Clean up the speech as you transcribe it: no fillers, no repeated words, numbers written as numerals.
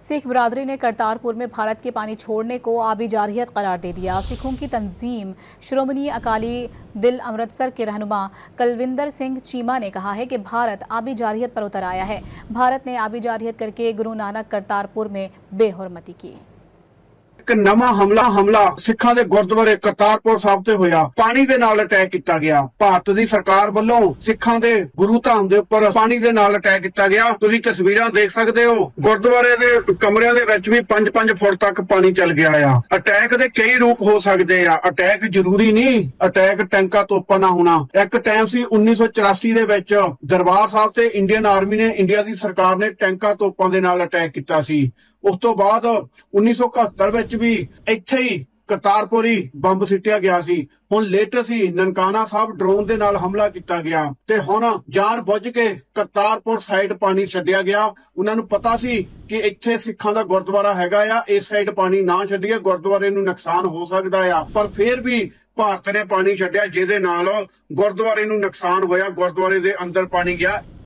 सिख बरादरी ने करतारपुर में भारत के पानी छोड़ने को आबी जारहियत करार दे दिया। सिखों की तंजीम श्रोमणी अकाली दल अमृतसर के रहनुमा कुलविंदर सिंह चीमा ने कहा है कि भारत आबी जारहियत पर उतर आया है। भारत ने आबी जारहियत करके गुरु नानक करतारपुर में बेहुरमती की। एक नवा हमला सिखा दे गुरुद्वारे करतारपुर साहब ते होया। पानी दे नाल अटैक किया गया। भारत दी सरकार वालों सिखा दे गुरु धाम दे उपर पानी दे नाल अटैक किया गया। तुसीं तस्वीरां देख सकदे हो। गुरुद्वारे दे कमरिਆਂ ਦੇ ਵਿੱਚ भी 5-5 फुट तक पानी चल गया आ। अटैक दे कई रूप हो सकते आ। अटैक जरूरी नहीं अटैक टैंका तोपां ना होना। एक टाइम सी 1984 दे ਵਿੱਚ दरबार साहब ते इंडियन आर्मी ने इंडिया दी सरकार ने टैंका तोपां दे नाल अटैक किया सी। उस तो बाद 1971 ਵਿੱਚ भी ਇੱਥੇ ਹੀ करतारपुर ही ਬੰਬ ਸਿੱਟਿਆ ਗਿਆ ਸੀ। ਹੁਣ ਲੇਟੈਸਟ ਹੀ ਨਨਕਾਣਾ ਸਾਹਿਬ ਡਰੋਨ ਦੇ ਨਾਲ ਹਮਲਾ ਕੀਤਾ ਗਿਆ ਤੇ ਹੁਣ ਜਾਣ ਬੁੱਝ ਕੇ ਕਰਤਾਰਪੁਰ ਸਾਈਡ ਪਾਣੀ ਛੱਡਿਆ ਗਿਆ। ਉਹਨਾਂ ਨੂੰ ਪਤਾ ਸੀ ਕਿ ਇੱਥੇ ਸਿੱਖਾਂ ਦਾ ਗੁਰਦੁਆਰਾ ਹੈਗਾ ਆ, ਇਸ ਸਾਈਡ ਪਾਣੀ ਨਾ ਛੱਡੀਏ ਗੁਰਦੁਆਰੇ ਨੂੰ ਨੁਕਸਾਨ ਹੋ ਸਕਦਾ ਆ। ਪਰ ਫਿਰ ਵੀ ਭਾਰਤ ਨੇ ਪਾਣੀ ਛੱਡਿਆ ਜਿਹਦੇ ਨਾਲ ਗੁਰਦੁਆਰੇ ਨੂੰ ਨੁਕਸਾਨ ਹੋਇਆ। ਗੁਰਦੁਆਰੇ ਦੇ ਅੰਦਰ ਪਾਣੀ ਗਿਆ।